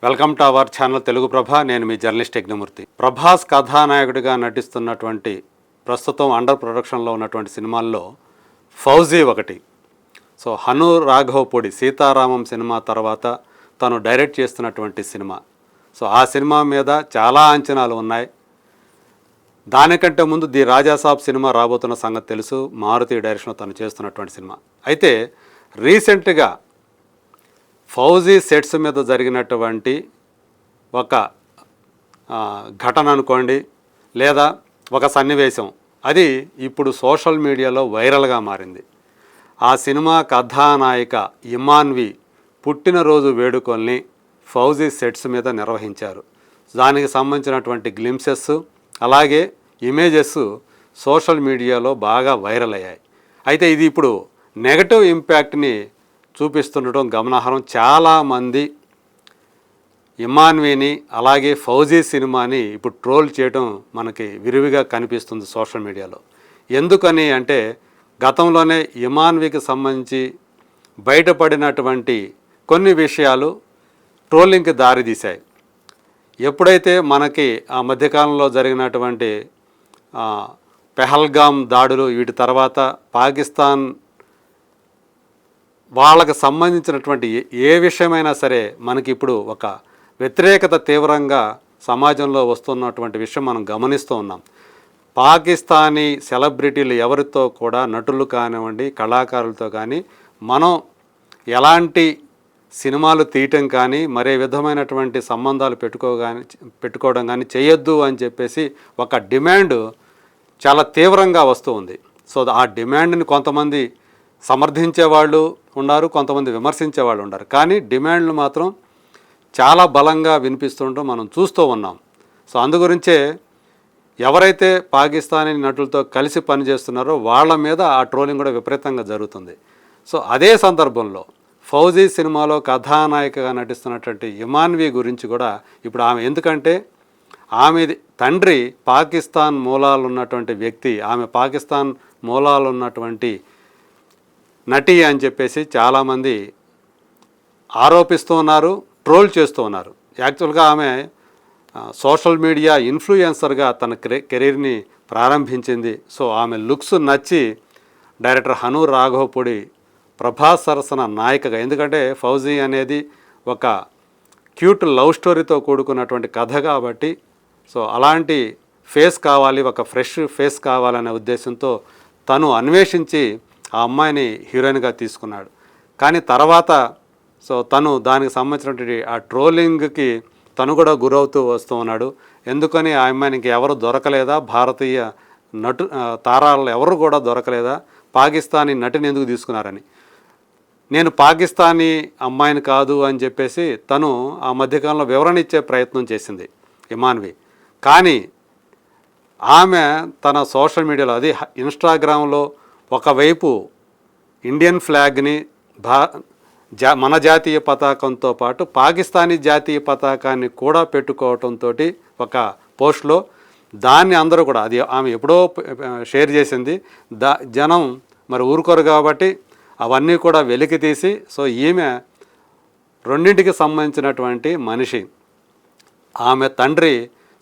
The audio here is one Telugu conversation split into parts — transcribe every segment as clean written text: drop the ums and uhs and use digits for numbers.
Welcome to our channel Telugu Prabha. నేను మీ జర్నలిస్ట్ యజ్ఞమూర్తి. ప్రభాస్ కథానాయకుడిగా నటిస్తున్నటువంటి ప్రస్తుతం అండర్ ప్రొడక్షన్లో ఉన్నటువంటి సినిమాల్లో ఫౌజీ ఒకటి. సో హను రాఘవపూడి సీతారామం సినిమా తర్వాత తను డైరెక్ట్ చేస్తున్నటువంటి సినిమా. సో ఆ సినిమా మీద చాలా అంచనాలు ఉన్నాయి. దానికంటే ముందు ది రాజాసాబ్ సినిమా రాబోతున్న సంగతి తెలుసు. మారుతి డైరెక్షన్లో తను చేస్తున్నటువంటి సినిమా. అయితే రీసెంట్గా ఫౌజీ సెట్స్ మీద జరిగినటువంటి ఒక ఘటన అనుకోండి, లేదా ఒక సన్నివేశం, అది ఇప్పుడు సోషల్ మీడియాలో వైరల్గా మారింది. ఆ సినిమా కథానాయిక ఇమాన్వి పుట్టినరోజు వేడుకల్ని ఫౌజీ సెట్స్ మీద నిర్వహించారు. దానికి సంబంధించినటువంటి గ్లింప్సెస్ అలాగే ఇమేజెస్ సోషల్ మీడియాలో బాగా వైరల్ అయ్యాయి. అయితే ఇది ఇప్పుడు నెగటివ్ ఇంపాక్ట్ని చూపిస్తుండటం గమనార్హం. చాలామంది ఇమాన్విని అలాగే ఫౌజీ సినిమాని ఇప్పుడు ట్రోల్ చేయడం మనకి విరివిగా కనిపిస్తుంది సోషల్ మీడియాలో. ఎందుకని అంటే గతంలోనే ఇమాన్వికి సంబంధించి బయటపడినటువంటి కొన్ని విషయాలు ట్రోలింగ్కి దారితీశాయి. ఎప్పుడైతే మనకి ఆ మధ్యకాలంలో జరిగినటువంటి పెహల్గామ్ దాడులు, వీటి తర్వాత పాకిస్తాన్ వాళ్ళకు సంబంధించినటువంటి ఏ విషయమైనా సరే మనకి ఇప్పుడు ఒక వ్యతిరేకత తీవ్రంగా సమాజంలో వస్తున్నటువంటి విషయం మనం గమనిస్తూ ఉన్నాం. పాకిస్తానీ సెలబ్రిటీలు ఎవరితో కూడా, నటులు కానివ్వండి, కళాకారులతో కానీ మనం ఎలాంటి సినిమాలు తీయటం కానీ మరే విధమైనటువంటి సంబంధాలు పెట్టుకోవడం కానీ చేయొద్దు అని చెప్పేసి ఒక డిమాండ్ చాలా తీవ్రంగా వస్తూ ఉంది. సో ఆ డిమాండ్ని కొంతమంది సమర్థించేవాళ్ళు ఉన్నారు, కొంతమంది విమర్శించేవాళ్ళు ఉన్నారు. కానీ డిమాండ్లు మాత్రం చాలా బలంగా వినిపిస్తుండటం మనం చూస్తూ ఉన్నాం. సో అందుగురించే ఎవరైతే పాకిస్తానీ నటులతో కలిసి పనిచేస్తున్నారో వాళ్ళ మీద ఆ ట్రోలింగ్ కూడా విపరీతంగా జరుగుతుంది. సో అదే సందర్భంలో ఫౌజీ సినిమాలో కథానాయికగా నటిస్తున్నటువంటి ఇమాన్వి గురించి కూడా ఇప్పుడు ఆమె, ఎందుకంటే ఆమె తండ్రి పాకిస్తాన్ మూలాలు ఉన్నటువంటి వ్యక్తి, ఆమె పాకిస్తాన్ మూలాలు ఉన్నటువంటి నటి అని చెప్పేసి చాలామంది ఆరోపిస్తూ ఉన్నారు, ట్రోల్ చేస్తూ ఉన్నారు. యాక్చువల్గా ఆమె సోషల్ మీడియా ఇన్ఫ్లుయెన్సర్గా తన కెరీర్ని ప్రారంభించింది. సో ఆమె లుక్స్ నచ్చి డైరెక్టర్ హను రాఘవపూడి ప్రభాస్ సరసన నాయికగా, ఎందుకంటే ఫౌజీ అనేది ఒక క్యూట్ లవ్ స్టోరీతో కూడుకున్నటువంటి కథ కాబట్టి, సో అలాంటి ఫేస్ కావాలి, ఒక ఫ్రెష్ ఫేస్ కావాలనే ఉద్దేశంతో తను అన్వేషించి ఆ అమ్మాయిని హీరోయిన్గా తీసుకున్నాడు. కానీ తర్వాత సో తను దానికి సంబంధించినటువంటి ఆ ట్రోలింగ్కి తను కూడా గురవుతూ వస్తూ ఉన్నాడు. ఎందుకని ఆ అమ్మాయికి ఎవరు దొరకలేదా, భారతీయ తారాలు ఎవరు కూడా దొరకలేదా, పాకిస్తానీ నటిని ఎందుకు తీసుకున్నారని. నేను పాకిస్తానీ అమ్మాయిని కాదు అని చెప్పేసి తను ఆ మధ్యకాలంలో వివరణ ఇచ్చే ప్రయత్నం చేసింది ఇమాన్వి. కానీ ఆమె తన సోషల్ మీడియాలో, అది ఇన్స్టాగ్రామ్లో ఒకవైపు ఇండియన్ ఫ్లాగ్ని మన జాతీయ పతాకంతో పాటు పాకిస్తానీ జాతీయ పతాకాన్ని కూడా పెట్టుకోవటంతో ఒక పోస్ట్లో దాన్ని అందరూ కూడా, అది ఆమె ఎప్పుడో షేర్ చేసింది, జనం మరి ఊరుకోరు కాబట్టి అవన్నీ కూడా వెలికి తీసి, సో ఈమె రెండింటికి సంబంధించినటువంటి మనిషి, ఆమె తండ్రి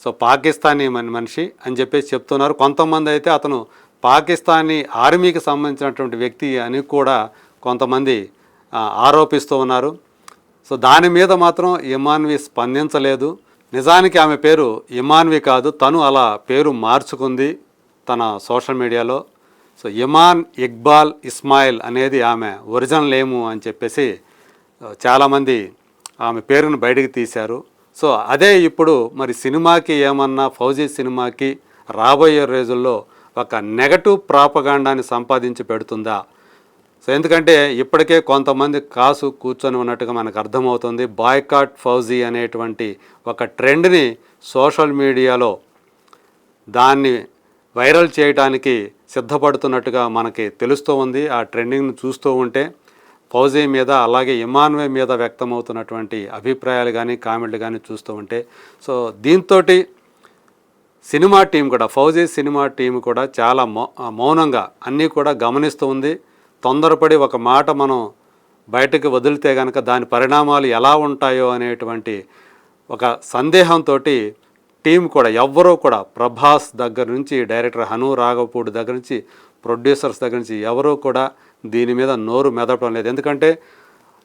సో పాకిస్తానీ మనిషి అని చెప్పేసి చెప్తున్నారు. కొంతమంది అయితే అతను పాకిస్తానీ ఆర్మీకి సంబంధించినటువంటి వ్యక్తి అని కూడా కొంతమంది ఆరోపిస్తూ ఉన్నారు. సో దాని మీద మాత్రం ఇమాన్వి స్పందించలేదు. నిజానికి ఆమె పేరు ఇమాన్వి కాదు, తను అలా పేరు మార్చుకుంది తన సోషల్ మీడియాలో. సో ఇమాన్ ఇక్బాల్ ఇస్మాయిల్ అనేది ఆమె ఒరిజినల్ నేము అని చెప్పేసి చాలామంది ఆమె పేరును బయటికి తీశారు. సో అదే ఇప్పుడు మరి సినిమాకి ఏమన్నా, ఫౌజీ సినిమాకి రాబోయే రోజుల్లో ఒక నెగటివ్ ప్రాపగాండాన్ని సంపాదించి పెడుతుందా? సో ఎందుకంటే ఇప్పటికే కొంతమంది కాసు కూర్చొని ఉన్నట్టుగా మనకు అర్థమవుతుంది. బాయ్కాట్ ఫౌజీ అనేటువంటి ఒక ట్రెండ్ని సోషల్ మీడియాలో దాన్ని వైరల్ చేయడానికి సిద్ధపడుతున్నట్టుగా మనకి తెలుస్తూ ఉంది. ఆ ట్రెండింగ్ను చూస్తూ ఉంటే ఫౌజీ మీద అలాగే ఇమాన్వి మీద వ్యక్తమవుతున్నటువంటి అభిప్రాయాలు కానీ కామెంట్లు కానీ చూస్తూ ఉంటే, సో దీంతో సినిమా టీం కూడా, ఫౌజీ సినిమా టీం కూడా చాలా మౌనంగా అన్నీ కూడా గమనిస్తూ ఉంది. తొందరపడి ఒక మాట మనం బయటకు వదిలితే కనుక దాని పరిణామాలు ఎలా ఉంటాయో అనేటువంటి ఒక సందేహంతో టీం కూడా ఎవ్వరూ కూడా ప్రభాస్ దగ్గర నుంచి డైరెక్టర్ హను రాఘవపూడి దగ్గర నుంచి ప్రొడ్యూసర్స్ దగ్గర నుంచి ఎవరూ కూడా దీని మీద నోరు మెదపడం లేదు. ఎందుకంటే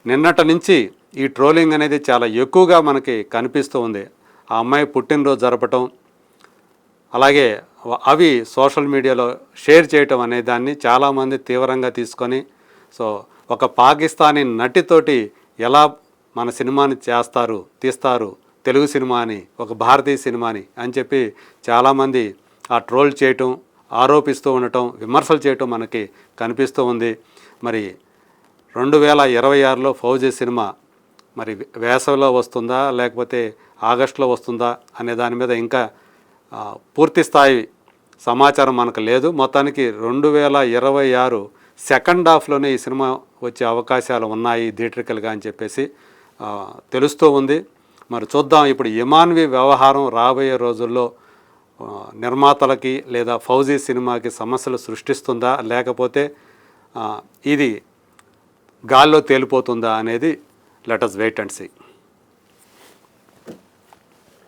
నిన్నటి నుంచి ఈ ట్రోలింగ్ అనేది చాలా ఎక్కువగా మనకి కనిపిస్తూ ఉంది. ఆ అమ్మాయి పుట్టినరోజు జరపటం, అలాగే అవి సోషల్ మీడియాలో షేర్ చేయటం అనే దాన్ని చాలామంది తీవ్రంగా తీసుకొని, సో ఒక పాకిస్తానీ నటితోటి ఎలా మన సినిమాని తీస్తారు తెలుగు సినిమాని, ఒక భారతీయ సినిమాని అని చెప్పి చాలామంది ఆ ట్రోల్ చేయటం, ఆరోపిస్తూ ఉండటం, విమర్శలు చేయటం మనకి కనిపిస్తూ ఉంది. మరి 2026లో ఫౌజీ సినిమా మరి వేసవిలో వస్తుందా లేకపోతే ఆగస్టులో వస్తుందా అనే దాని మీద ఇంకా పూర్తి స్థాయి సమాచారం మనకు లేదు. మొత్తానికి 2026 సెకండ్ హాఫ్లోనే ఈ సినిమా వచ్చే అవకాశాలు ఉన్నాయి థియేట్రికల్గా అని చెప్పేసి తెలుస్తూ ఉంది. మరి చూద్దాం ఇప్పుడు ఇమాన్వి వ్యవహారం రాబోయే రోజుల్లో నిర్మాతలకి లేదా ఫౌజీ సినిమాకి సమస్యలు సృష్టిస్తుందా లేకపోతే ఇది గాల్లో తేలిపోతుందా అనేది let us wait and see.